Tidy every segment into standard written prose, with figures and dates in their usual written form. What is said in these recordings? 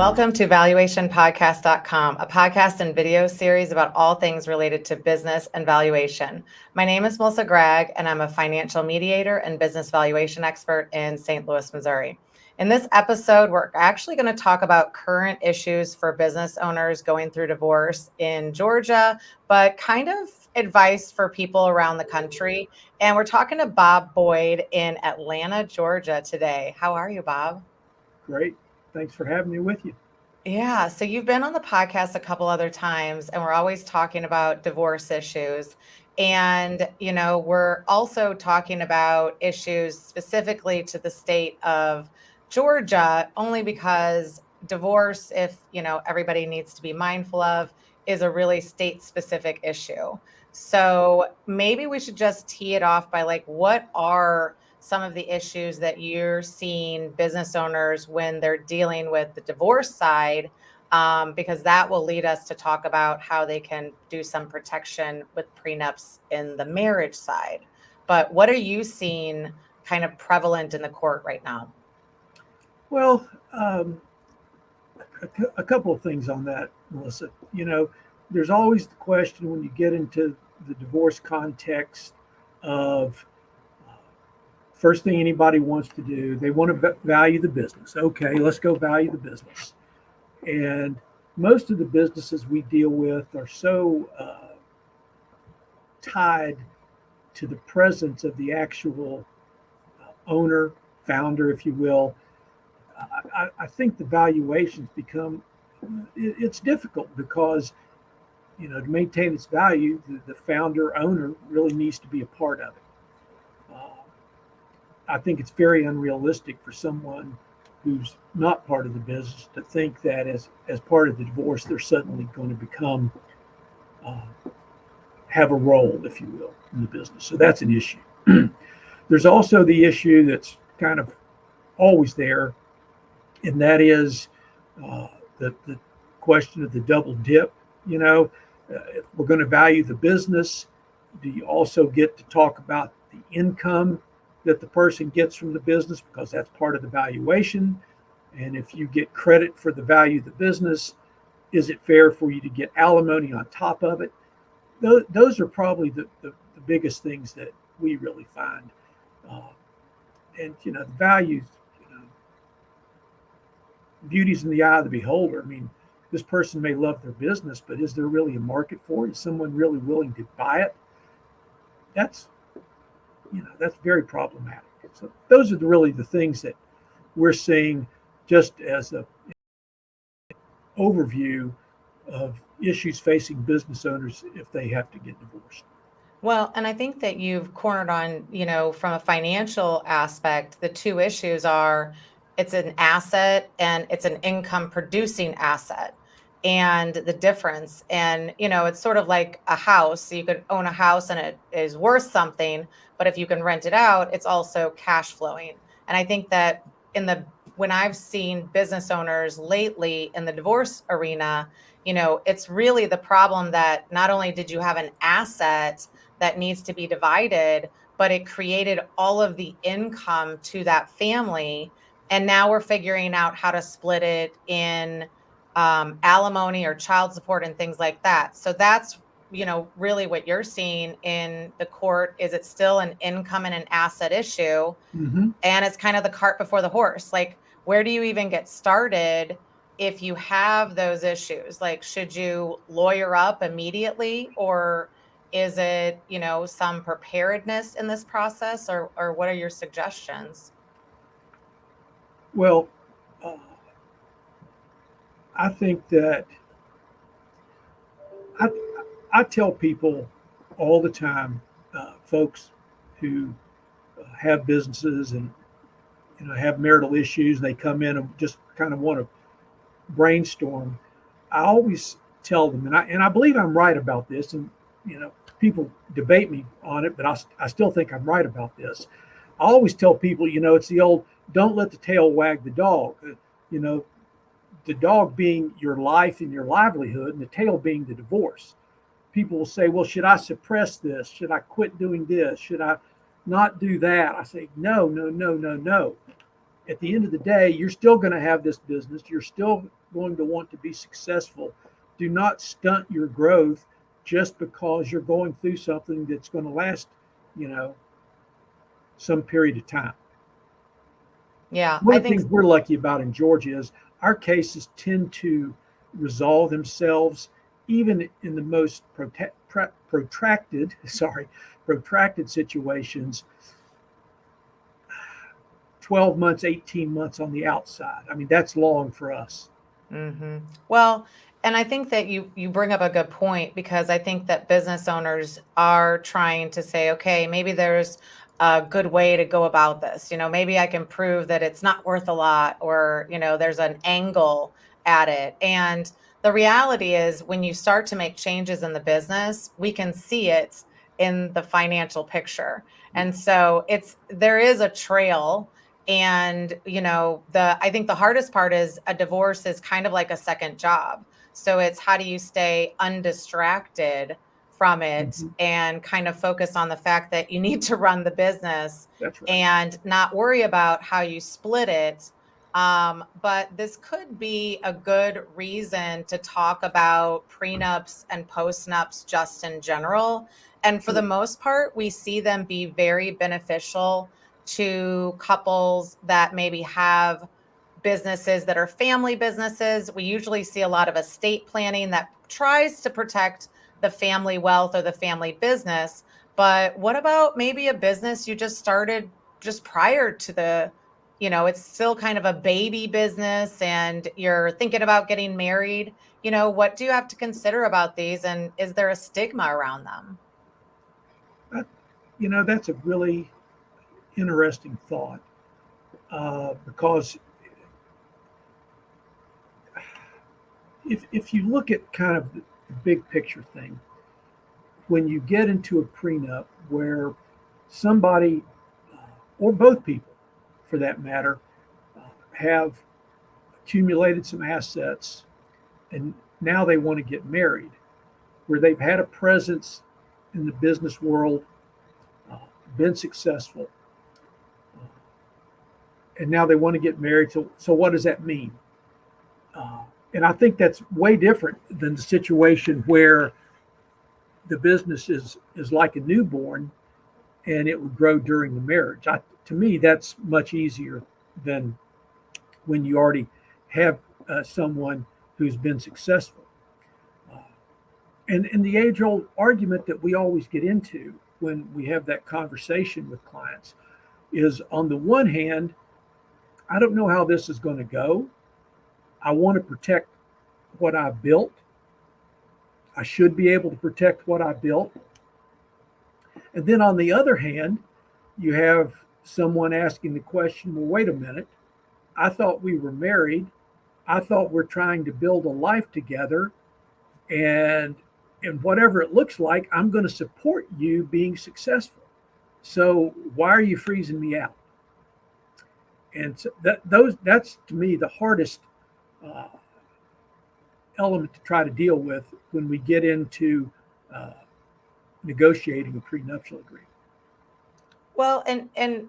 Welcome to valuationpodcast.com, a podcast and video series about all things related to business and valuation. My name is Melissa Gragg, and I'm a financial mediator and business valuation expert in St. Louis, Missouri. In this episode, we're actually going to talk about current issues for business owners going through divorce in Georgia, but kind of advice for people around the country. And we're talking to Bob Boyd in Atlanta, Georgia today. How are you, Bob? Great. Thanks for having me with you. Yeah, so you've been on the podcast a couple other times, and we're always talking about divorce issues. And, we're also talking about issues specifically to the state of Georgia, only because divorce, if, everybody needs to be mindful of, is a really state specific issue. So maybe we should just tee it off by what are some of the issues that you're seeing business owners when they're dealing with the divorce side, because that will lead us to talk about how they can do some protection with prenups in the marriage side. But what are you seeing kind of prevalent in the court right now? Well, a couple of things on that, Melissa. There's always the question when you get into the divorce context of first thing anybody wants to do, they want to value the business. Okay, let's go value the business. And most of the businesses we deal with are so tied to the presence of the actual owner, founder, if you will. I think the valuations become, it's difficult because, to maintain its value, the founder, owner really needs to be a part of it. I think it's very unrealistic for someone who's not part of the business to think that as part of the divorce, they're suddenly going to become, have a role, if you will, in the business. So that's an issue. There's also the issue that's kind of always there, and that is the question of the double dip. If we're going to value the business, do you also get to talk about the income that the person gets from the business, because that's part of the valuation? And if you get credit for the value of the business, is it fair for you to get alimony on top of it? Those are probably the biggest things that we really find. And the values, beauty's in the eye of the beholder. I mean, this person may love their business, but is there really a market for it? Is someone really willing to buy it? That's very problematic. So those are really the things that we're seeing, just as an overview of issues facing business owners if they have to get divorced. Well, and I think that you've cornered on, from a financial aspect, the two issues are it's an asset and it's an income producing asset, and the difference. And, it's sort of like a house. So you could own a house and it is worth something, but if you can rent it out, it's also cash flowing. And I think that when I've seen business owners lately in the divorce arena, it's really the problem that not only did you have an asset that needs to be divided, but it created all of the income to that family. And now we're figuring out how to split it in alimony or child support and things like that. So that's, really what you're seeing in the court. Is it still an income and an asset issue? Mm-hmm. And it's kind of the cart before the horse. Where do you even get started if you have those issues? Should you lawyer up immediately, or is it, some preparedness in this process, or what are your suggestions? Well, I think that I tell people all the time, folks who have businesses and have marital issues, they come in and just kind of want to brainstorm. I always tell them, and I believe I'm right about this, and people debate me on it, but I still think I'm right about this. I always tell people, it's the old "don't let the tail wag the dog." The dog being your life and your livelihood, and the tail being the divorce. People will say, well, should I suppress this? Should I quit doing this? Should I not do that? I say, no. at the end of the day, you're still going to have this business. You're still going to want to be successful. Do not stunt your growth just because you're going through something that's going to last, you know, some period of time. Yeah, One I of the think things we're lucky about in Georgia is our cases tend to resolve themselves even in the most protracted, protracted situations, 12 months, 18 months on the outside. I mean, that's long for us. Well, and I think that you bring up a good point, because I think that business owners are trying to say, okay, maybe there's a good way to go about this. Maybe I can prove that it's not worth a lot, or, there's an angle at it. And the reality is, when you start to make changes in the business, we can see it in the financial picture. And so there is a trail. And, I think the hardest part is, a divorce is kind of like a second job. So it's, how do you stay undistracted from it Mhm. and kind of focus on the fact that you need to run the business That's right. and not worry about how you split it. But this could be a good reason to talk about prenups and postnups just in general. And for the Sure. most part, we see them be very beneficial to couples that maybe have businesses that are family businesses. We usually see a lot of estate planning that tries to protect the family wealth or the family business. But what about maybe a business you just started just prior to it's still kind of a baby business, and you're thinking about getting married? What do you have to consider about these? And is there a stigma around them? That, that's a really interesting thought, because if you look at kind of the big picture thing, when you get into a prenup where somebody, or both people for that matter, have accumulated some assets and now they want to get married, where they've had a presence in the business world, uh, been successful, uh, and now they want to get married. So what does that mean? Uh, and I think that's way different than the situation where the business is like a newborn and it would grow during the marriage. To me, that's much easier than when you already have someone who's been successful. Uh, and the age old argument that we always get into when we have that conversation with clients is, on the one hand, I don't know how this is going to go. I want to protect what I built. I should be able to protect what I built. And then on the other hand, you have someone asking the question, well, wait a minute. I thought we were married. I thought we're trying to build a life together. And whatever it looks like, I'm going to support you being successful. So why are you freezing me out? And so that's to me the hardest uh, element to try to deal with when we get into uh, negotiating a prenuptial agreement. Well, and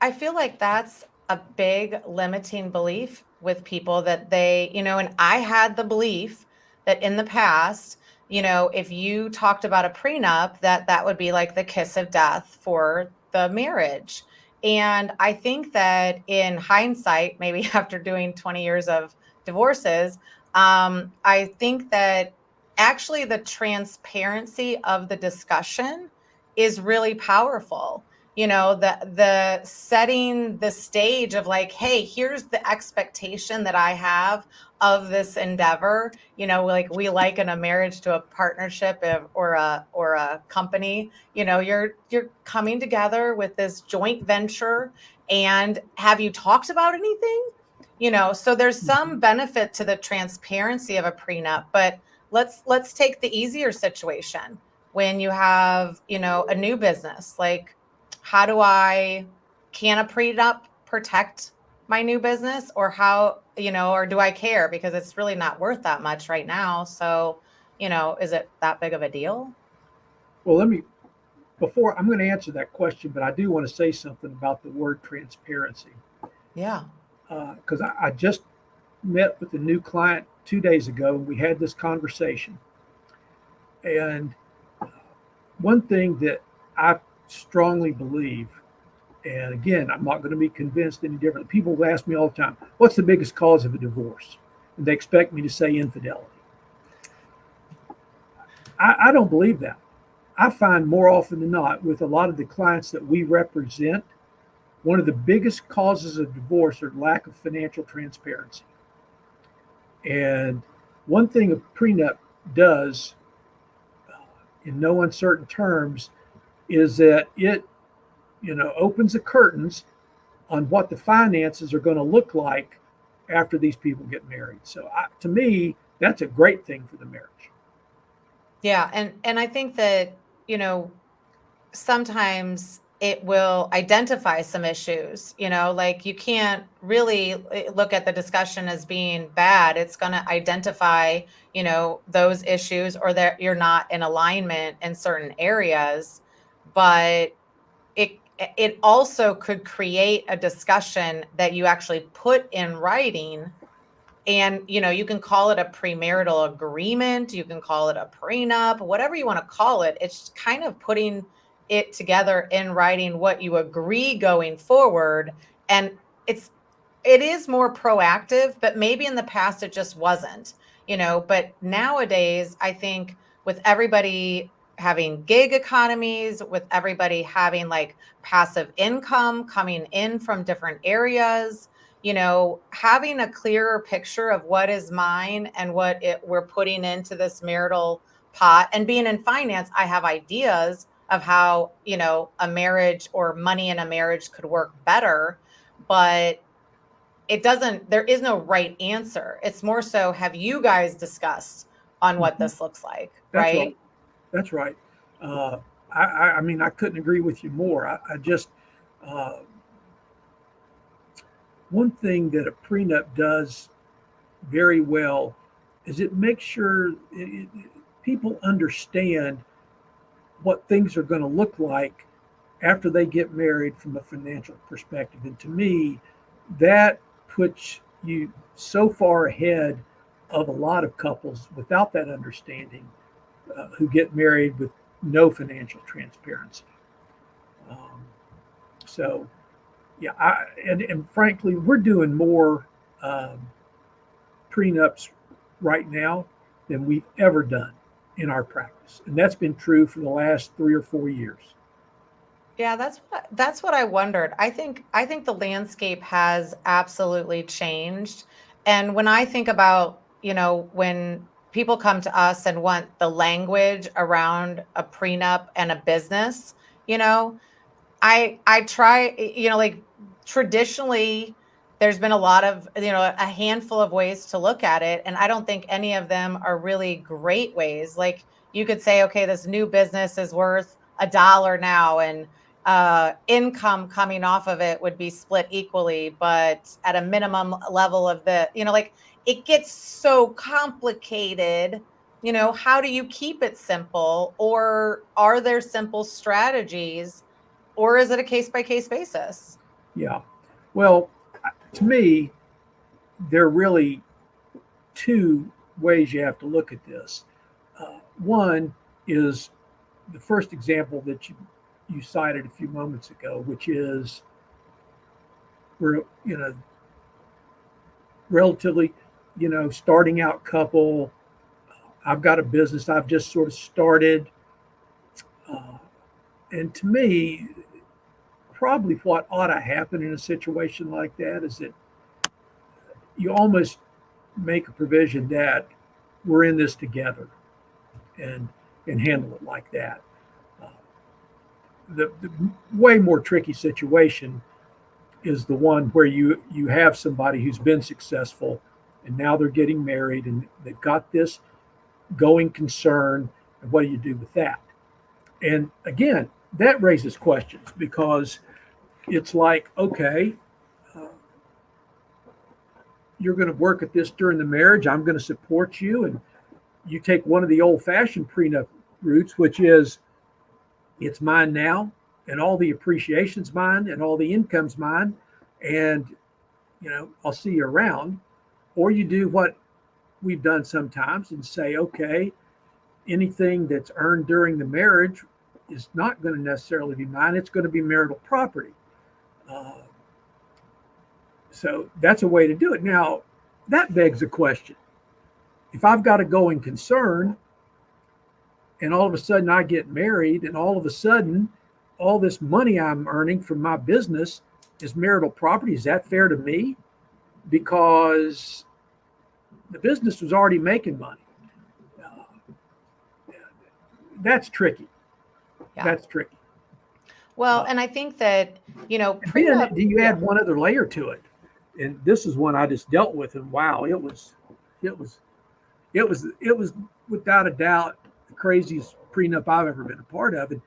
I feel like that's a big limiting belief with people, that and I had the belief that in the past, if you talked about a prenup, that would be like the kiss of death for the marriage. And I think that in hindsight, maybe after doing 20 years of divorces, I think that actually the transparency of the discussion is really powerful. The setting the stage of, like, hey, here's the expectation that I have of this endeavor. Like, we liken a marriage to a partnership, or a company. You're coming together with this joint venture. And have you talked about anything? So there's some Mhm. benefit to the transparency of a prenup. But let's take the easier situation, when you have, a new business. Like, how do I can a prenup protect my new business? Or how, or do I care, because it's really not worth that much right now? So, is it that big of a deal? Well, before I'm going to answer that question, but I do want to say something about the word transparency. Yeah. Because I just met with a new client 2 days ago, and we had this conversation. And one thing that I strongly believe, and again, I'm not going to be convinced any different. People ask me all the time, what's the biggest cause of a divorce? And they expect me to say infidelity. I don't believe that. I find more often than not with a lot of the clients that we represent, one of the biggest causes of divorce are lack of financial transparency. And one thing a prenup does, in no uncertain terms, is that it, opens the curtains on what the finances are going to look like after these people get married. So to me, that's a great thing for the marriage. Yeah. And I think that, sometimes it will identify some issues, like you can't really look at the discussion as being bad. It's going to identify, those issues, or that you're not in alignment in certain areas. But it also could create a discussion that you actually put in writing. And you can call it a premarital agreement, you can call it a prenup, whatever you want to call it. It's kind of putting it together in writing what you agree going forward. And it is more proactive, but maybe in the past it just wasn't, but nowadays I think with everybody having gig economies, with everybody having like passive income coming in from different areas, having a clearer picture of what is mine and what we're putting into this marital pot. And being in finance, I have ideas of how, a marriage or money in a marriage could work better, but there is no right answer. It's more so, have you guys discussed on what Mhm. this looks like, That's right. right? That's right. Uh, I mean, I couldn't agree with you more. I just, uh, one thing that a prenup does very well is it makes sure people understand what things are going to look like after they get married from a financial perspective. And to me, that puts you so far ahead of a lot of couples without that understanding, who get married with no financial transparency. Um, so, yeah, and frankly, we're doing more um, prenups right now than we've ever done in our practice, and that's been true for the last 3 or 4 years. Yeah, that's what I wondered. I think the landscape has absolutely changed. And when I think about, when people come to us and want the language around a prenup and a business, you know, I try, like traditionally there's been a lot of, a handful of ways to look at it, and I don't think any of them are really great ways. Like you could say, okay, this new business is worth $1 now, and income coming off of it would be split equally, but at a minimum level of like it gets so complicated. How do you keep it simple, or are there simple strategies, or is it a case by case basis? Yeah. Well, to me, there are really two ways you have to look at this. One is the first example that you cited a few moments ago, which is we're relatively starting out couple. I've got a business I've just sort of started, uh, and to me, probably what ought to happen in a situation like that is that you almost make a provision that we're in this together, and handle it like that. Uh, the way more tricky situation is the one where you have somebody who's been successful, and now they're getting married and they've got this going concern, and what do you do with that? And again, that raises questions because it's like, okay, uh, you're going to work at this during the marriage, I'm going to support you, and you take one of the old fashioned prenup routes, which is it's mine now, and all the appreciation's mine, and all the income's mine, and I'll see you around. Or you do what we've done sometimes and say, okay, anything that's earned during the marriage is not going to necessarily be mine. It's going to be marital property. Uh, so that's a way to do it. Now, that begs a question. If I've got a going concern and all of a sudden I get married and all of a sudden all this money I'm earning from my business is marital property, is that fair to me? Because the business was already making money. That's tricky. Yeah. That's tricky. Well, and I think that, Then prenup. you add one other layer to it, and this is one I just dealt with, and wow, it was without a doubt the craziest prenup I've ever been a part of. And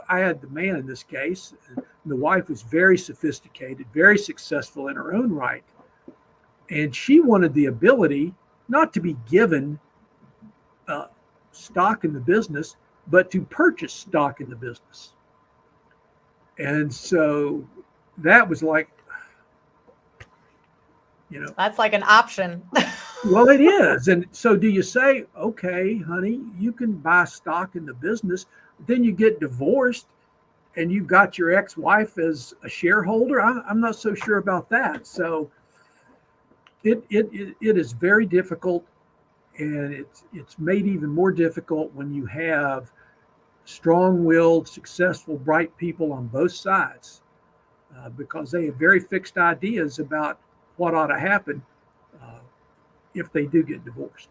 I had the man in this case. And the wife was very sophisticated, very successful in her own right, and she wanted the ability not to be given stock in the business, but to purchase stock in the business. And so that was like, That's like an option. well, it is. And so do you say, okay, honey, you can buy stock in the business, then you get divorced and you've got your ex-wife as a shareholder? I'm not so sure about that. So it is very difficult. And it's made even more difficult when you have strong-willed, successful, bright people on both sides, because they have very fixed ideas about what ought to happen if they do get divorced.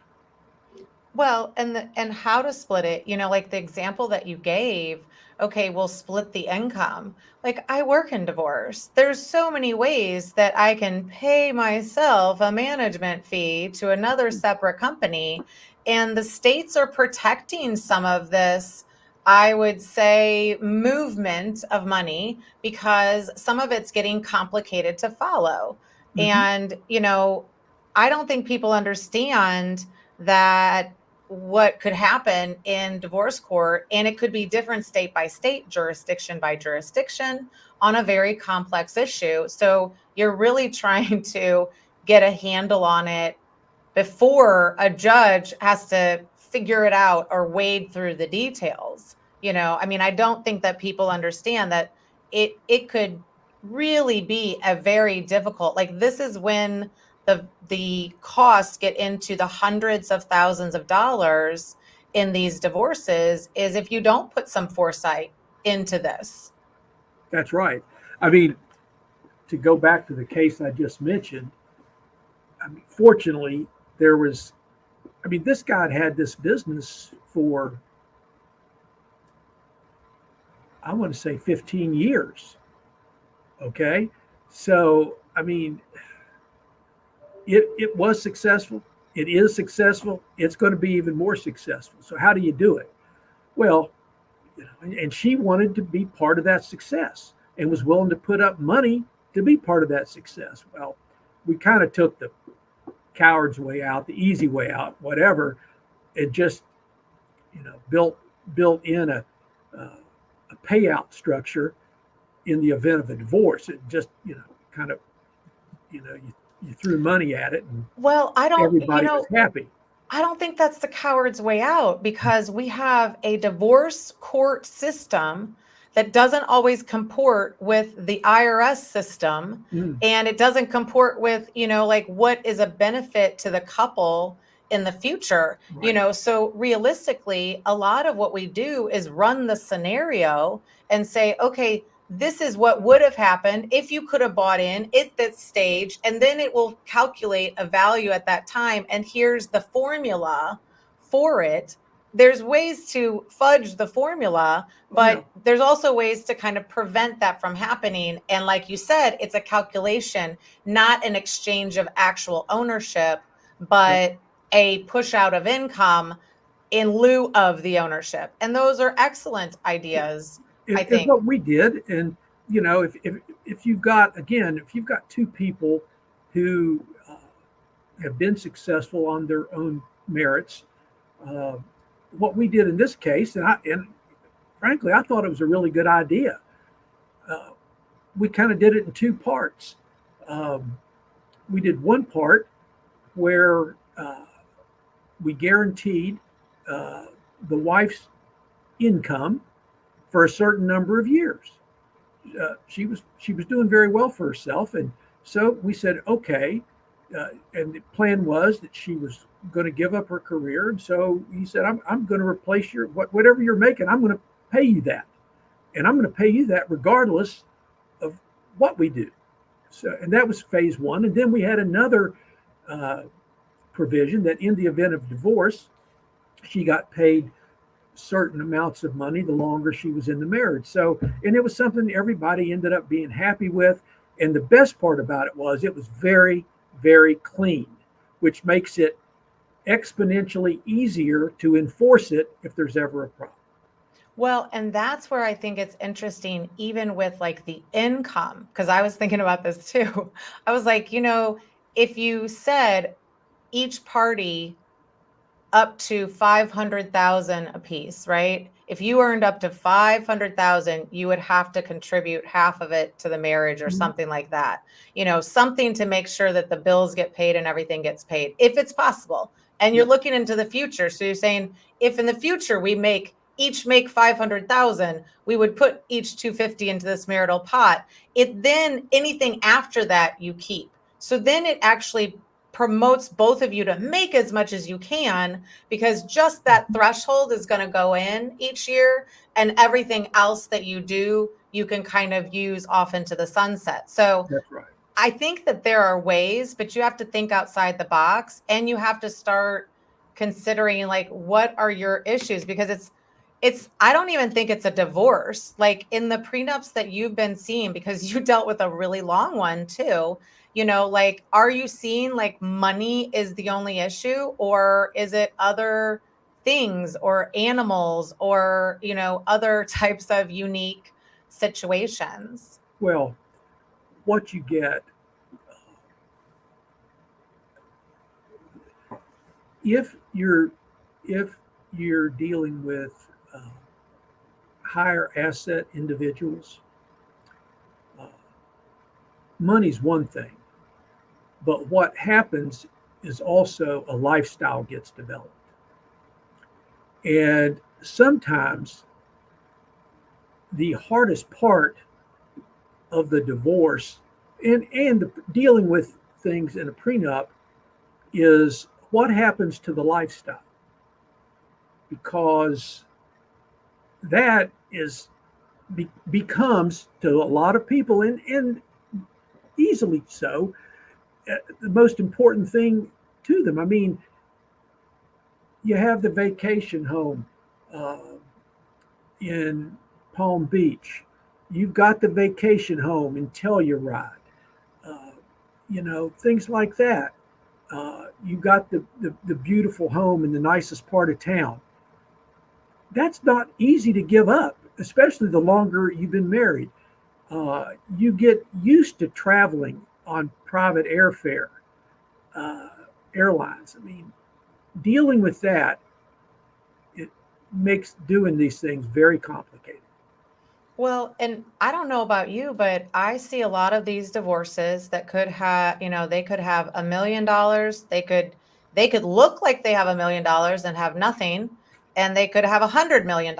Well, and how to split it, like the example that you gave, okay, we'll split the income. Like I work in divorce. There's so many ways that I can pay myself a management fee to another separate company, and the states are protecting some of this, I would say, movement of money because some of it's getting complicated to follow. Mm-hmm. And, I don't think people understand that what could happen in divorce court, and it could be different state by state, jurisdiction by jurisdiction on a very complex issue. So you're really trying to get a handle on it before a judge has to figure it out or wade through the details. I don't think that people understand that it could really be a very difficult, like this is when the costs get into the hundreds of thousands of dollars in these divorces, is if you don't put some foresight into this. That's right. I mean, to go back to the case I just mentioned, fortunately, this guy had this business for, I want to say 15 years. Okay. So, it was successful. It is successful. It's going to be even more successful. So how do you do it? Well, and she wanted to be part of that success and was willing to put up money to be part of that success. Well, we kind of took the coward's way out, the easy way out, whatever, and just, built in a payout structure in the event of a divorce. It just, kind of, you threw money at it, and Well, everybody was happy. I don't think that's the coward's way out, because we have a divorce court system that doesn't always comport with the IRS system. And it doesn't comport with, like what is a benefit to the couple in the future. Right. So realistically, a lot of what we do is run the scenario and say, okay, this is what would have happened if you could have bought in at that stage, and then it will calculate a value at that time. And here's the formula for it. There's ways to fudge the formula, but there's also ways to kind of prevent that from happening. And like you said, it's a calculation, not an exchange of actual ownership, but a push out of income in lieu of the ownership. And those are excellent ideas. I think what we did. And if you've got two people who have been successful on their own merits, what we did in this case, and frankly, I thought it was a really good idea. We kind of did it in two parts. we did one part where we guaranteed the wife's income for a certain number of years. She was doing very well for herself, and so we said okay. And the plan was that she was going to give up her career, and so he said, "I'm going to replace your whatever you're making. I'm going to pay you that, and I'm going to pay you that regardless of what we do." So, and that was phase one, and then we had another provision that in the event of divorce, she got paid certain amounts of money the longer she was in the marriage. So, and it was something everybody ended up being happy with. And the best part about it was very, very clean, which makes it exponentially easier to enforce it if there's ever a problem. Well, and that's where I think it's interesting, even with like the income, because I was thinking about this too. I was like, if you said each party up to 500,000 apiece, right? If you earned up to 500,000, you would have to contribute half of it to the marriage or something like that. Something to make sure that the bills get paid and everything gets paid if it's possible. And you're looking into the future. So you're saying if in the future we each make 500,000, we would put each 250 into this marital pot. Then anything after that you keep. So then it actually promotes both of you to make as much as you can, because just that threshold is going to go in each year, and everything else that you do, you can kind of use off into the sunset. So That's right. I think that there are ways, but you have to think outside the box, and you have to start considering like, what are your issues? Because I don't even think it's a divorce. Like in the prenups that you've been seeing, because you dealt with a really long one too, like, are you seeing like money is the only issue, or is it other things or animals or, other types of unique situations? Well, what you get if you're dealing with higher asset individuals, uh, money's one thing, but what happens is also a lifestyle gets developed. And sometimes the hardest part of the divorce and dealing with things in a prenup is what happens to the lifestyle, because that becomes to a lot of people, and easily so, the most important thing to them. I mean, you have the vacation home uh, in Palm Beach. You've got the vacation home in Telluride. Uh, things like that. You've got the beautiful home in the nicest part of town. That's not easy to give up, especially the longer you've been married. You get used to traveling on private uh, airlines. I mean, dealing with that, it makes doing these things very complicated. Well, and I don't know about you, but I see a lot of these divorces that could have, they could have $1 million. They could look like they have $1 million and have nothing, and they could have $100 million.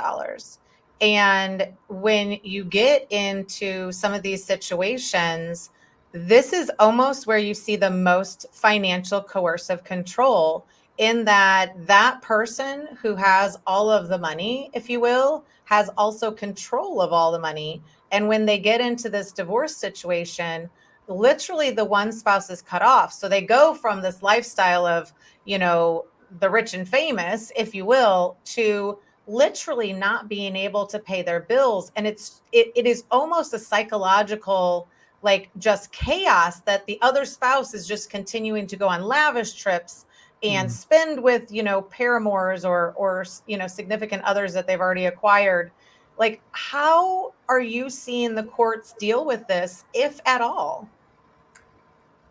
And when you get into some of these situations, this is almost where you see the most financial coercive control, in that person who has all of the money, if you will, has also control of all the money. And when they get into this divorce situation, literally the one spouse is cut off. So they go from this lifestyle of, the rich and famous, if you will, to literally not being able to pay their bills. And it is almost a psychological, like, just chaos, that the other spouse is just continuing to go on lavish trips and Mm. spend with, paramours or significant others that they've already acquired. Like, how are you seeing the courts deal with this, if at all?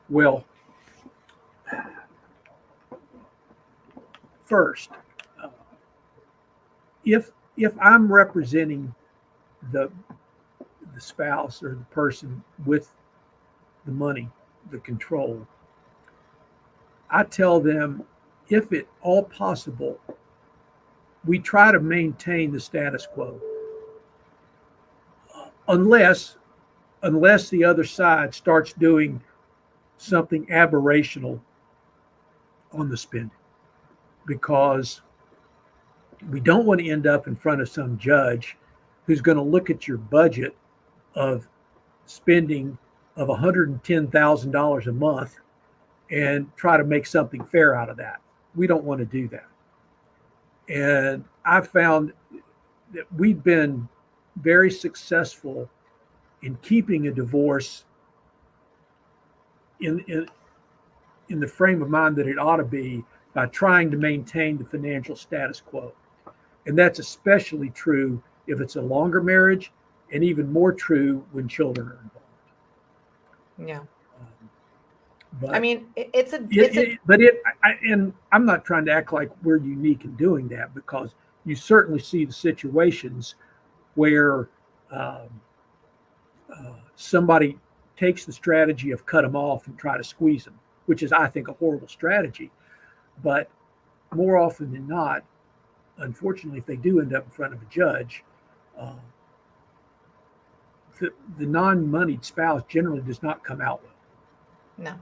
Well, first, uh, if I'm representing the the spouse or the person with the money, the control, I tell them, if at all possible, we try to maintain the status quo, unless the other side starts doing something aberrational on the spending, because we don't want to end up in front of some judge who's going to look at your budget of spending of $110,000 a month and try to make something fair out of that. We don't want to do that. And I found that we've been very successful in keeping a divorce in the frame of mind that it ought to be, by trying to maintain the financial status quo. And that's especially true if it's a longer marriage, and even more true when children are involved. Yeah. But I mean, and I'm not trying to act like we're unique in doing that, because you certainly see the situations where somebody takes the strategy of cut them off and try to squeeze them, which is, I think, a horrible strategy. But more often than not, unfortunately, if they do end up in front of a judge, the non-moneyed spouse generally does not come out well. No.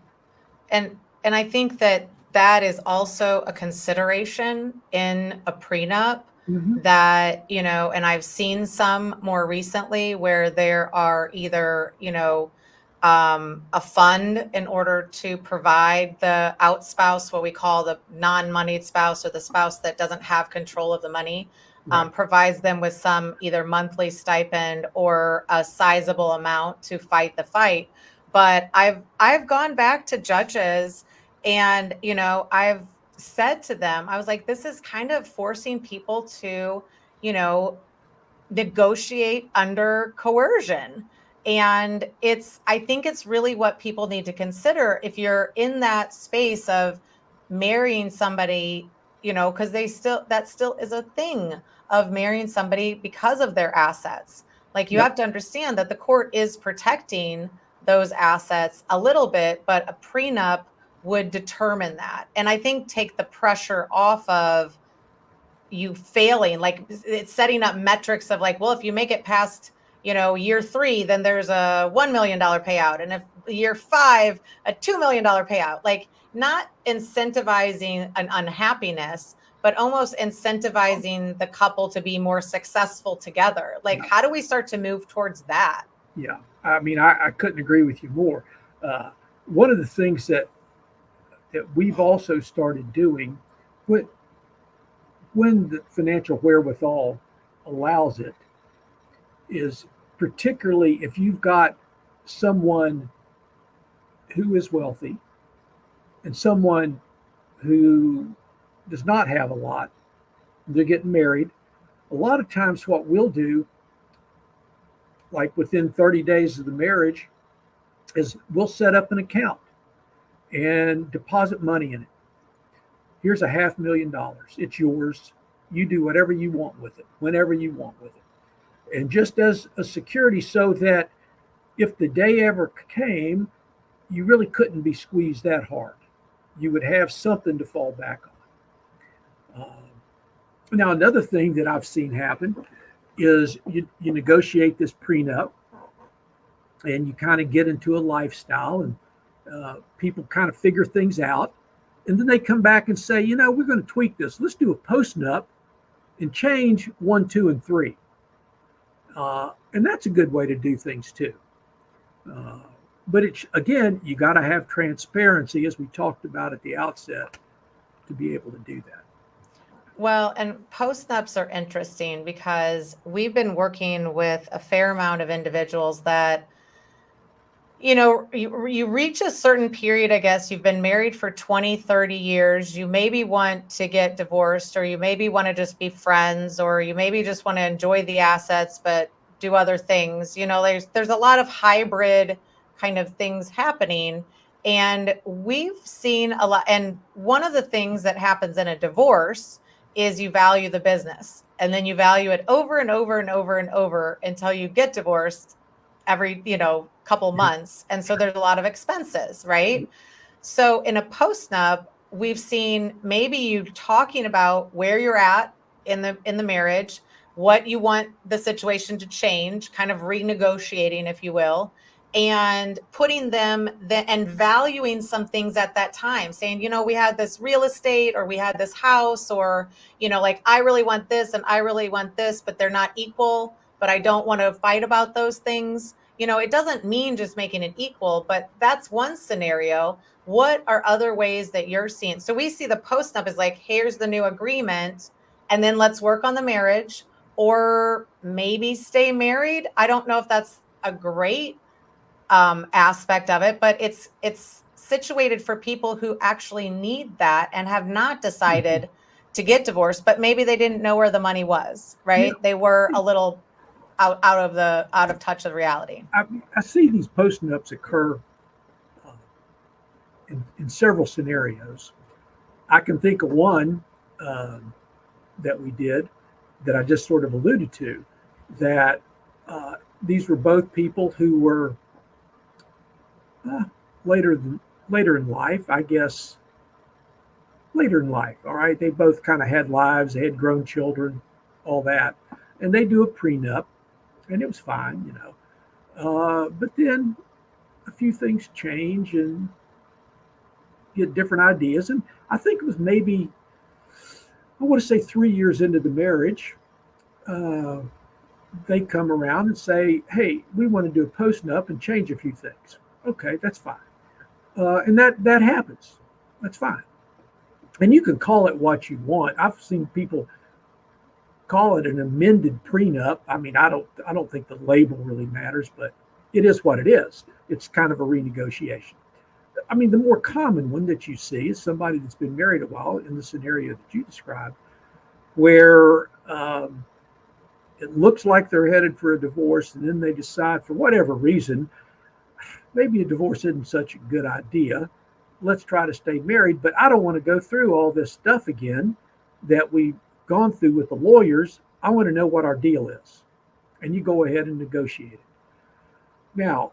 And I think that is also a consideration in a prenup, that, and I've seen some more recently where there are either, a fund in order to provide the outspouse, what we call the non-moneyed spouse, or the spouse that doesn't have control of the money, Right. provides them with some either monthly stipend or a sizable amount to fight the fight. But I've gone back to judges, and I've said to them, I was like, this is kind of forcing people to, negotiate under coercion. And I think it's really what people need to consider if you're in that space of marrying somebody, because that still is a thing of marrying somebody because of their assets. Like, you Yep. have to understand that the court is protecting those assets a little bit, but a prenup would determine that. And I think take the pressure off of you failing. Like, it's setting up metrics of like, well, if you make it past, year 3, then there's a $1 million payout. And if year 5, a $2 million payout, like, not incentivizing an unhappiness, but almost incentivizing the couple to be more successful together. Like, how do we start to move towards that? Yeah. I mean, I couldn't agree with you more. One of the things that we've also started doing, when the financial wherewithal allows it, is, particularly if you've got someone who is wealthy and someone who does not have a lot, they're getting married. A lot of times what we'll do, like within 30 days of the marriage, is we'll set up an account and deposit money in it. Here's $500,000. It's yours. You do whatever you want with it, whenever you want with it. And just as a security, so that if the day ever came, you really couldn't be squeezed that hard. You would have something to fall back on. Now, another thing that I've seen happen is you negotiate this prenup, and you kind of get into a lifestyle, and people kind of figure things out. And then they come back and say, we're going to tweak this. Let's do a postnup and change 1, 2, and 3. And that's a good way to do things too. But again, you got to have transparency, as we talked about at the outset, to be able to do that. Well, and postnups are interesting because we've been working with a fair amount of individuals that, you reach a certain period, I guess. You've been married for 20, 30 years. You maybe want to get divorced, or you maybe want to just be friends, or you maybe just want to enjoy the assets, but do other things. There's a lot of hybrid kind of things happening. And we've seen a lot. And one of the things that happens in a divorce is you value the business, and then you value it over and over and over and over until you get divorced every, couple months. And so there's a lot of expenses, right? So in a postnup, we've seen maybe you talking about where you're at in the marriage, what you want the situation to change, kind of renegotiating, if you will, and putting them and valuing some things at that time, saying, we had this real estate, or we had this house, or, like, I really want this and I really want this, but they're not equal, but I don't want to fight about those things. It doesn't mean just making it equal, but that's one scenario. What are other ways that you're seeing? So we see the postnup as like, here's the new agreement, and then let's work on the marriage, or maybe stay married. I don't know if that's a great aspect of it, but it's situated for people who actually need that and have not decided to get divorced, but maybe they didn't know where the money was, right? Yeah. They were a little out of touch with reality. I see these postnups occur uh, in several scenarios. I can think of one that we did that I just sort of alluded to, that these were both people who were uh, later later in life, I guess. Later in life, all right. They both kind of had lives. They had grown children, all that, and they do a prenup, and it was fine. But then a few things change and get different ideas. And I think it was maybe, I want to say 3 years into the marriage, uh, they come around and say, "Hey, we want to do a postnup and change a few things." Okay, that's fine. And that happens. That's fine. And you can call it what you want. I've seen people call it an amended prenup. I mean, I don't think the label really matters, but it is what it is. It's kind of a renegotiation. I mean, the more common one that you see is somebody that's been married a while in the scenario that you described, where it looks like they're headed for a divorce, and then they decide, for whatever reason, maybe a divorce isn't such a good idea. Let's try to stay married, but I don't want to go through all this stuff again that we've gone through with the lawyers. I want to know what our deal is. And you go ahead and negotiate it. Now,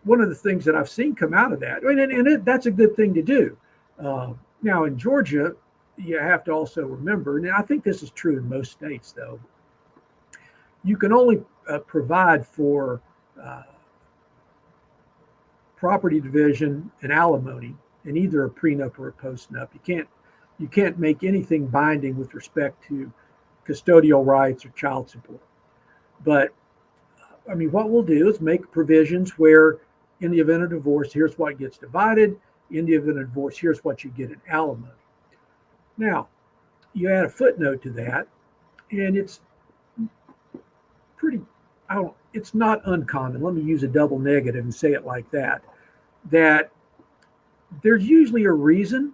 one of the things that I've seen come out of that, that's a good thing to do. Now, in Georgia, you have to also remember, and I think this is true in most states, though, you can only provide for property division and alimony in either a prenup or a postnup. You can't make anything binding with respect to custodial rights or child support. But I mean, what we'll do is make provisions where, in the event of divorce, here's what gets divided. In the event of divorce, here's what you get in alimony. Now, you add a footnote to that, and it's pretty, it's not uncommon. Let me use a double negative and say it like that there's usually a reason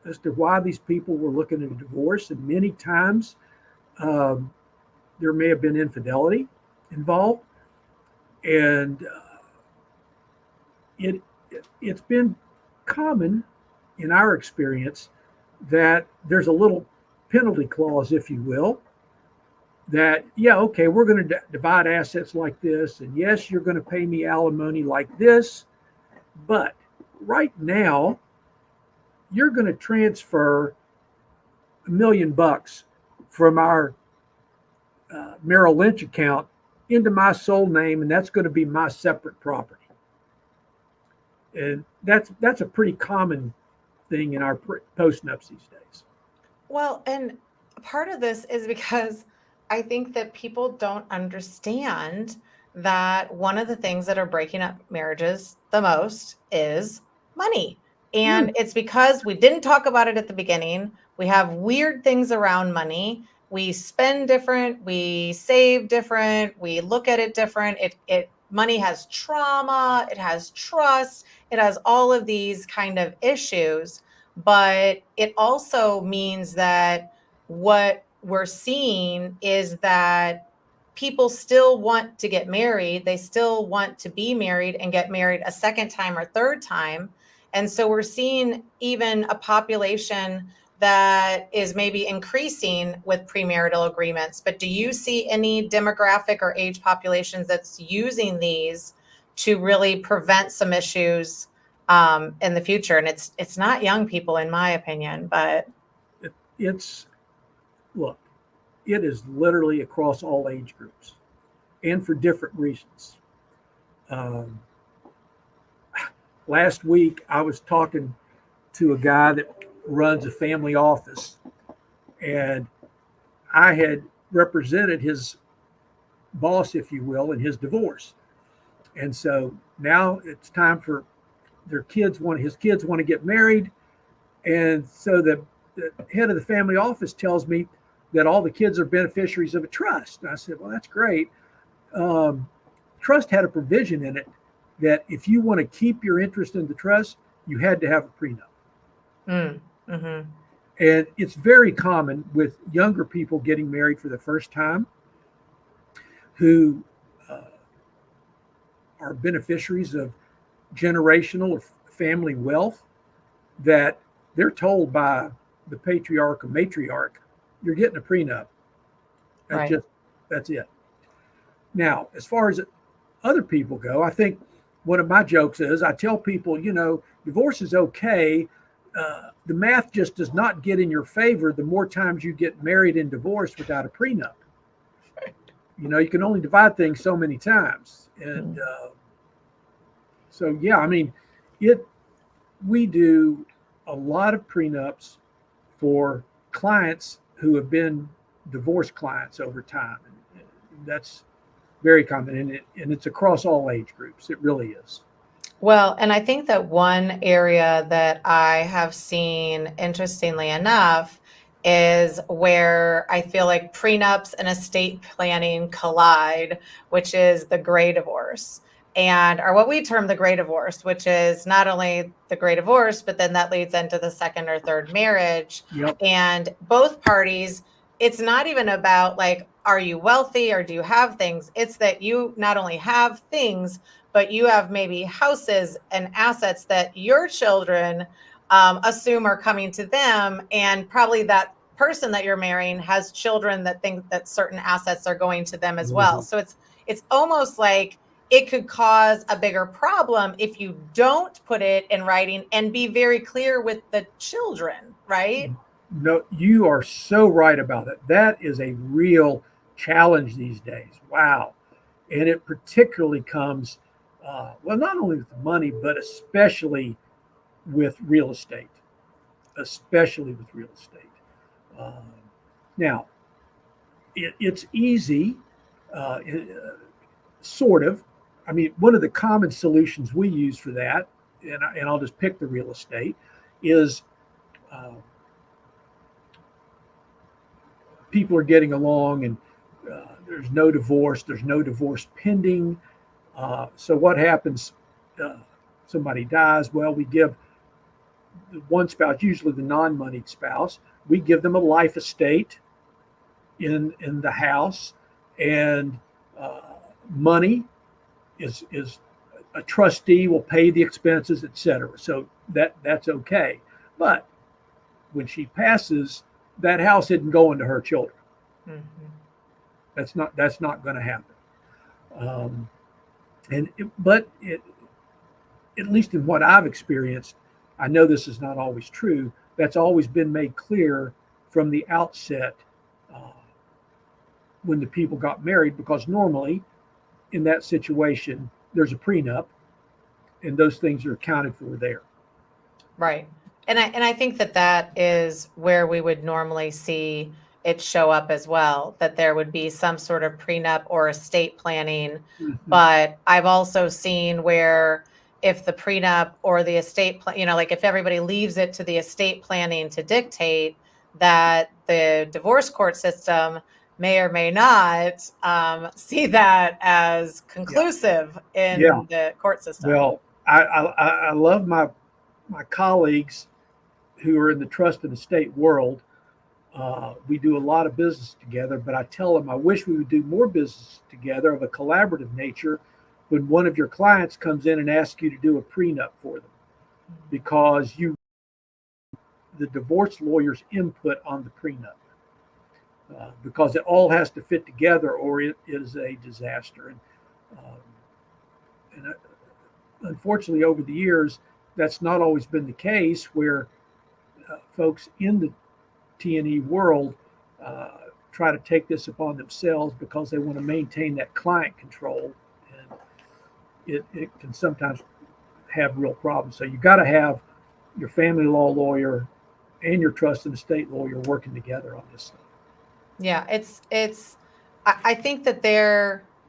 as to why these people were looking at a divorce, and many times there may have been infidelity involved, and it's been common in our experience that there's a little penalty clause, if you will, that, yeah, okay, we're going to divide assets like this, and yes, you're going to pay me alimony like this, but right now you're going to transfer $1 million from our Merrill Lynch account into my sole name, and that's going to be my separate property. And that's a pretty common thing in our postnups these days. Well, and part of this is because I think that people don't understand that one of the things that are breaking up marriages the most is money. And it's because we didn't talk about it at the beginning. We have weird things around money. We spend different, we save different, we look at it different. Money has trauma, it has trust, it has all of these kind of issues, but it also means that what we're seeing is that people still want to get married. They still want to be married and get married a second time or third time. And so we're seeing even a population that is maybe increasing with premarital agreements. But do you see any demographic or age populations that's using these to really prevent some issues in the future. And it's not young people, in my opinion, but it's look, it is literally across all age groups and for different reasons. Um, Last week, I was talking to a guy that runs a family office, and I had represented his boss, if you will, in his divorce. And so now it's time for his kids want to get married. And so the head of the family office tells me that all the kids are beneficiaries of a trust. And I said, well, that's great. Trust had a provision in it that if you want to keep your interest in the trust, you had to have a prenup. Mm-hmm. And it's very common with younger people getting married for the first time who are beneficiaries of generational or family wealth, that they're told by the patriarch or matriarch, you're getting a prenup. Right. That's it. Now, as far as other people go, I think one of my jokes is I tell people, divorce is okay. The math just does not get in your favor the more times you get married and divorced without a prenup. You can only divide things so many times. And so, yeah, I mean, we do a lot of prenups for clients who have been divorce clients over time. And that's very common, and it's across all age groups. It really is. Well, and I think that one area that I have seen, interestingly enough, is where I feel like prenups and estate planning collide, which is the gray divorce. Or what we term the gray divorce, which is not only the gray divorce, but then that leads into the second or third marriage. Yep. And both parties, it's not even about like, are you wealthy or do you have things? It's that you not only have things, but you have maybe houses and assets that your children assume are coming to them. And probably that person that you're marrying has children that think that certain assets are going to them as well. So it's almost like it could cause a bigger problem if you don't put it in writing and be very clear with the children, right? No, you are so right about it. That is a real challenge these days. Wow. And it particularly comes, not only with money, but especially with real estate. Especially with real estate. Now, it's easy, sort of. I mean, one of the common solutions we use for that, and I'll just pick the real estate, is people are getting along and there's no divorce pending. So what happens? Somebody dies. Well, we give one spouse, usually the non-moneyed spouse, we give them a life estate in the house, and money is a trustee will pay the expenses, etc. So that's okay. But when she passes, that house isn't going to her children. Mm-hmm. That's not going to happen. But at least in what I've experienced, I know this is not always true. That's always been made clear from the outset when the people got married, because normally in that situation, there's a prenup and those things are accounted for there. Right. And I think that is where we would normally see it show up as well, that there would be some sort of prenup or estate planning. Mm-hmm. But I've also seen where if the prenup or the estate, like if everybody leaves it to the estate planning to dictate, that the divorce court system may or may not see that as conclusive in the court system. Well, I love my colleagues who are in the trust and estate world. We do a lot of business together, but I tell them I wish we would do more business together of a collaborative nature when one of your clients comes in and asks you to do a prenup for them, because the divorce lawyer's input on the prenup, because it all has to fit together or it is a disaster. And And unfortunately, over the years, that's not always been the case, where folks in the T&E world try to take this upon themselves because they want to maintain that client control, and it can sometimes have real problems. So you got to have your family law lawyer and your trust and estate lawyer working together on this. Yeah, I think that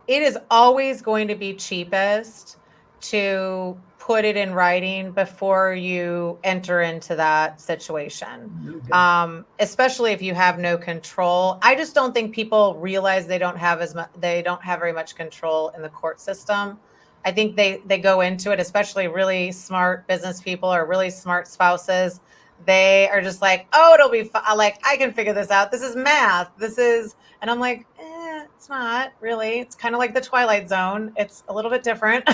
it is always going to be cheapest to put it in writing before you enter into that situation. Especially if you have no control. I just don't think people realize they don't have very much control in the court system. I think they go into it, especially really smart business people or really smart spouses. They are just like, oh, it'll be fun. Like, I can figure this out. This is math. And I'm like, it's not really. It's kind of like the Twilight Zone. It's a little bit different.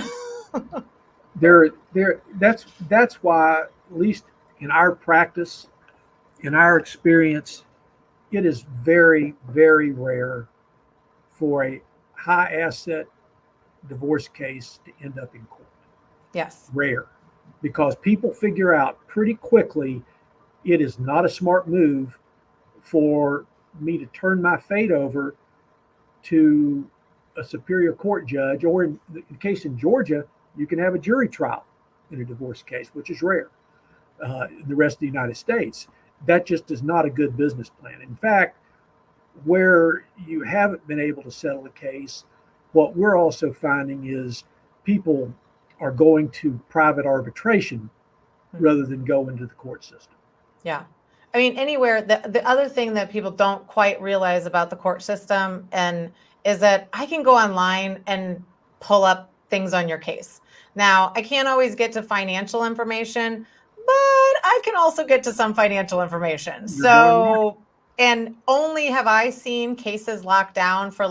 That's why, at least in our practice, in our experience, it is very, very rare for a high asset divorce case to end up in court. Yes. Rare. Because people figure out pretty quickly it is not a smart move for me to turn my fate over to a superior court judge, or in the case in Georgia, you can have a jury trial in a divorce case, which is rare in the rest of the United States. That just is not a good business plan. In fact, where you haven't been able to settle a case, what we're also finding is people are going to private arbitration rather than go into the court system. Yeah. I mean, anywhere. The other thing that people don't quite realize about the court system is that I can go online and pull up things on your case. Now, I can't always get to financial information, but I can also get to some financial information. So, and only have I seen cases locked down for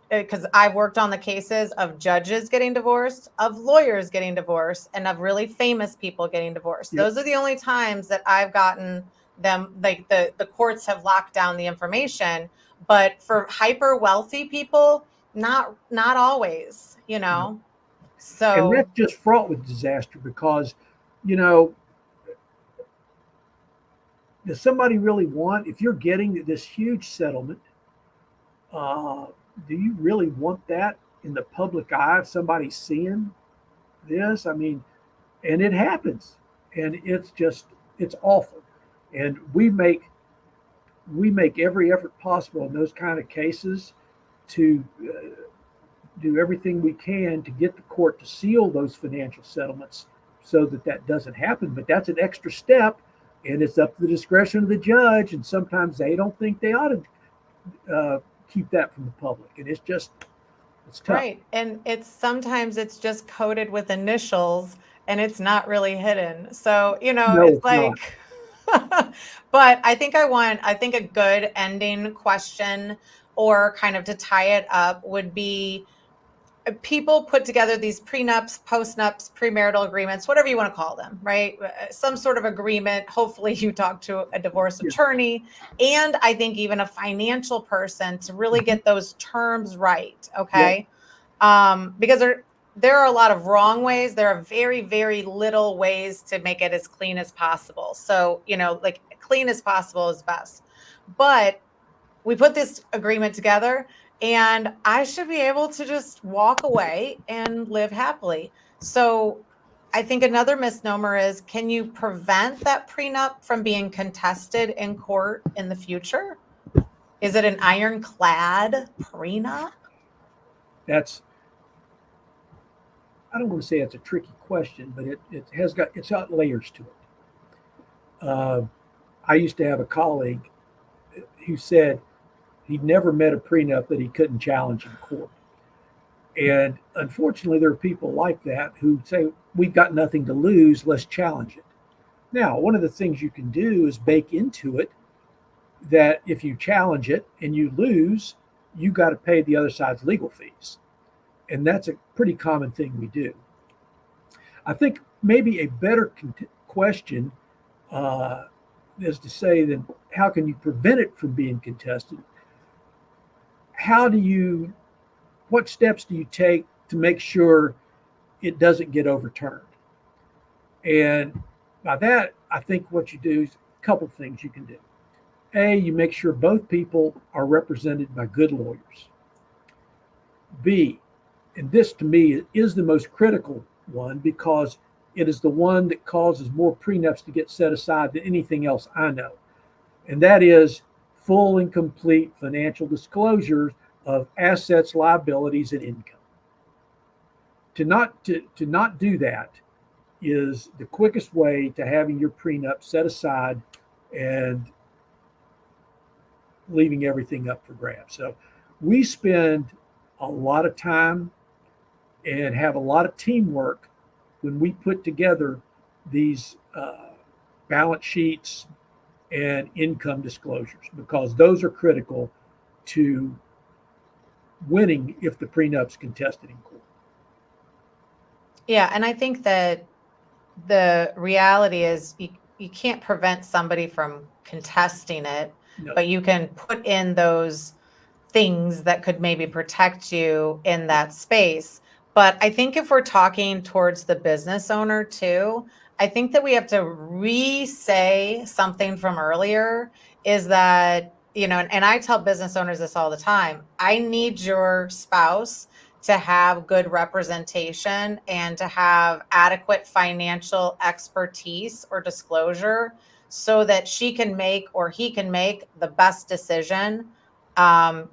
because I've worked on the cases of judges getting divorced, of lawyers getting divorced, and of really famous people getting divorced. Yep. Those are the only times that I've gotten them, like the courts have locked down the information. But for hyper wealthy people, not always, So, and that's just fraught with disaster because, does somebody really want, if you're getting this huge settlement, do you really want that in the public eye of somebody seeing this? I mean, and it happens, and it's awful. And we make every effort possible in those kind of cases to do everything we can to get the court to seal those financial settlements so that doesn't happen. But that's an extra step, and it's up to the discretion of the judge. And sometimes they don't think they ought to keep that from the public, and it's tough. Right. And sometimes it's just coded with initials and it's not really hidden. So, No, it's like but I think a good ending question, or kind of to tie it up, would be people put together these prenups, postnups, premarital agreements, whatever you want to call them, right? Some sort of agreement. Hopefully you talk to a divorce attorney, and I think even a financial person to really get those terms right. Okay. Because there are a lot of wrong ways. There are very, very little ways to make it as clean as possible. So, like clean as possible is best. But we put this agreement together, and I should be able to just walk away and live happily. So I think another misnomer is, can you prevent that prenup from being contested in court in the future? Is it an ironclad prenup? I don't want to say it's a tricky question, but it's got layers to it. I used to have a colleague who said he'd never met a prenup that he couldn't challenge in court. And unfortunately, there are people like that who say, we've got nothing to lose, let's challenge it. Now, one of the things you can do is bake into it that if you challenge it and you lose, you got to pay the other side's legal fees. And that's a pretty common thing we do. I think maybe a better question is to say, then how can you prevent it from being contested? What steps do you take to make sure it doesn't get overturned. And by that, I think what you do is a couple things you can do. A, you make sure both people are represented by good lawyers. B, and this to me is the most critical one because it is the one that causes more prenups to get set aside than anything else I know. And that is full and complete financial disclosures of assets, liabilities, and income. To not do that is the quickest way to having your prenup set aside and leaving everything up for grabs. So we spend a lot of time and have a lot of teamwork when we put together these balance sheets and income disclosures, because those are critical to winning if the prenup's contested in court. Yeah, and I think that the reality is you can't prevent somebody from contesting it, No. but you can put in those things that could maybe protect you in that space. But I think if we're talking towards the business owner too, I think that we have to re-say something from earlier is that, and I tell business owners this all the time, I need your spouse to have good representation and to have adequate financial expertise or disclosure so that she can make or he can make the best decision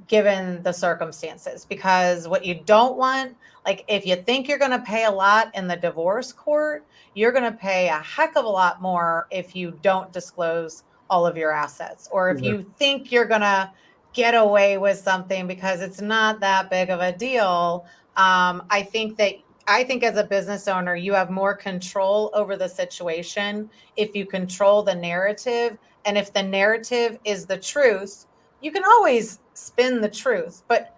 given the circumstances. Because what you don't want, like if you think you're going to pay a lot in the divorce court, you're going to pay a heck of a lot more if you don't disclose all of your assets, or if you think you're going to get away with something because it's not that big of a deal. I think as a business owner, you have more control over the situation if you control the narrative. And if the narrative is the truth, you can always spin the truth, but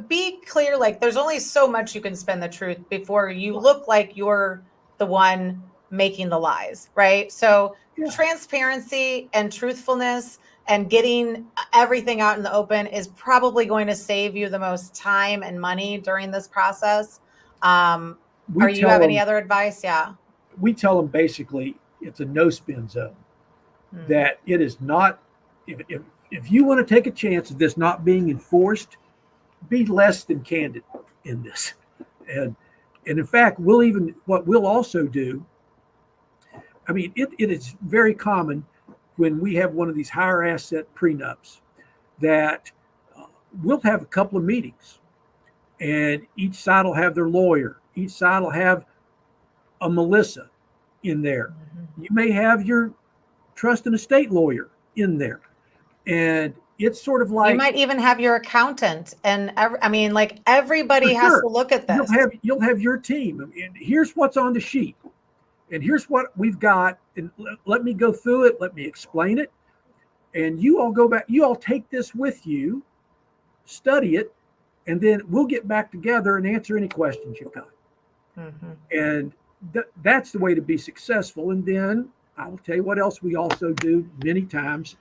be clear, like there's only so much you can spin the truth before you look like you're the one making the lies, right? So transparency and truthfulness and getting everything out in the open is probably going to save you the most time and money during this process. Are you have any other advice? Yeah. We tell them basically it's a no spin zone, that it is not, if you want to take a chance of this not being enforced, be less than candid in this. And in fact, what we'll also do, I mean, it is very common when we have one of these higher asset prenups that we'll have a couple of meetings and each side will have their lawyer. Each side will have a Melissa in there. You may have your trust and estate lawyer in there. And it's sort of like, you might even have your accountant, and everybody has to look at this. You'll have your team, and here's what's on the sheet, and here's what we've got, and let me go through it. Let me explain it, and you all go back. You all take this with you, study it, and then we'll get back together and answer any questions you've got. And that's the way to be successful. And then I will tell you what else we also do many times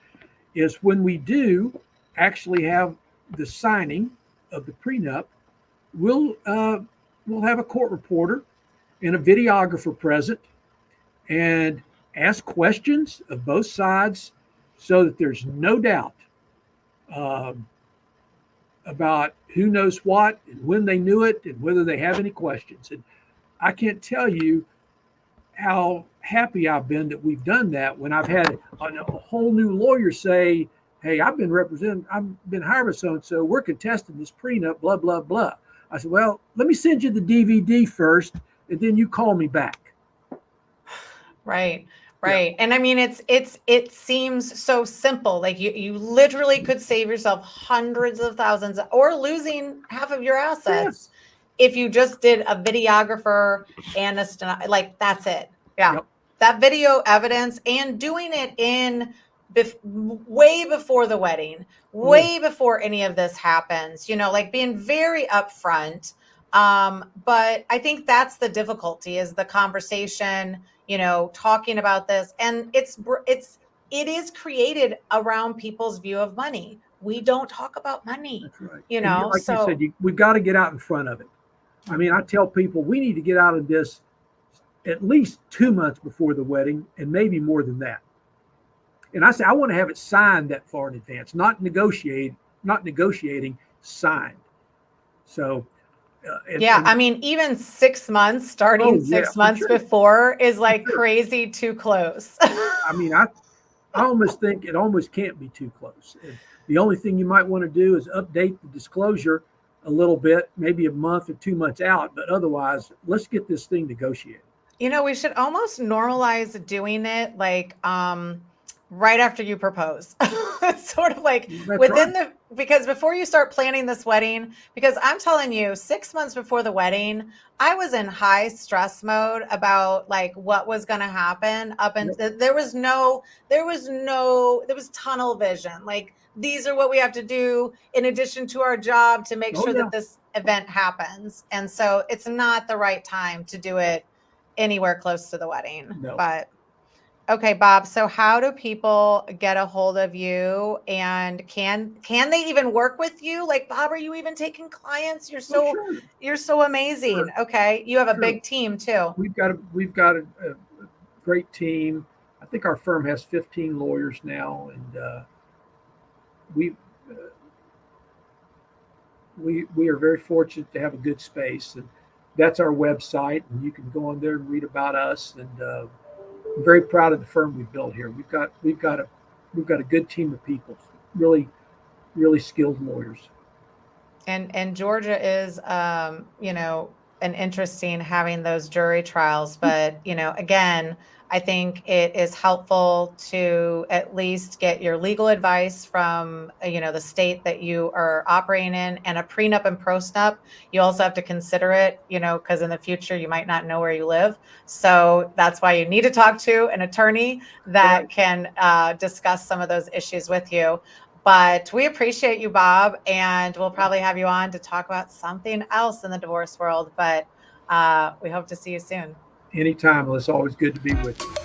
is when we do actually have the signing of the prenup, we'll have a court reporter and a videographer present and ask questions of both sides so that there's no doubt about who knows what and when they knew it and whether they have any questions. And I can't tell you how happy I've been that we've done that when I've had a whole new lawyer say, hey, I've been hired by so-and-so, we're contesting this prenup, blah, blah, blah. I said, well, let me send you the DVD first, and then you call me back. Right. Yeah. And I mean, it seems so simple. Like you literally could save yourself hundreds of thousands or losing half of your assets if you just did a videographer and like that's it. Yeah. Yep. That video evidence and doing it in way before the wedding, way before any of this happens, like being very upfront. But I think that's the difficulty is the conversation, talking about this, and it is created around people's view of money. We don't talk about money, That's right. Like you said, we've got to get out in front of it. I mean, I tell people we need to get out of this at least 2 months before the wedding and maybe more than that. And I say, I want to have it signed that far in advance, not negotiating, signed. So, Yeah, I mean, even 6 months, starting oh yeah, 6 months sure, before is like sure. crazy too close. I mean, I almost think it almost can't be too close. And the only thing you might want to do is update the disclosure a little bit, maybe a month or 2 months out. But otherwise, let's get this thing negotiated. We should almost normalize doing it like right after you propose. It's sort of like That's within right. the because before you start planning this wedding, because I'm telling you, 6 months before the wedding, I was in high stress mode about like what was going to happen up and Yep. there was tunnel vision. Like these are what we have to do in addition to our job to make Oh sure yeah. that this event happens. And so it's not the right time to do it anywhere close to the wedding. No. But okay, Bob, so how do people get a hold of you, and can they even work with you? Like, Bob, are you even taking clients? Oh sure. You're so amazing. Sure. Okay. You have a Sure. big team too. We've got a great team. I think our firm has 15 lawyers now, and we uh, we are very fortunate to have a good space, and that's our website, and you can go on there and read about us. And I'm very proud of the firm we've built here. We've got a good team of people, really really skilled lawyers. And Georgia is an interesting having those jury trials, but again, I think it is helpful to at least get your legal advice from the state that you are operating in, and a prenup and postnup. You also have to consider it, because in the future you might not know where you live. So that's why you need to talk to an attorney Right. that can discuss some of those issues with you. But we appreciate you, Bob, and we'll probably have you on to talk about something else in the divorce world. But we hope to see you soon. Anytime. Well, it's always good to be with you.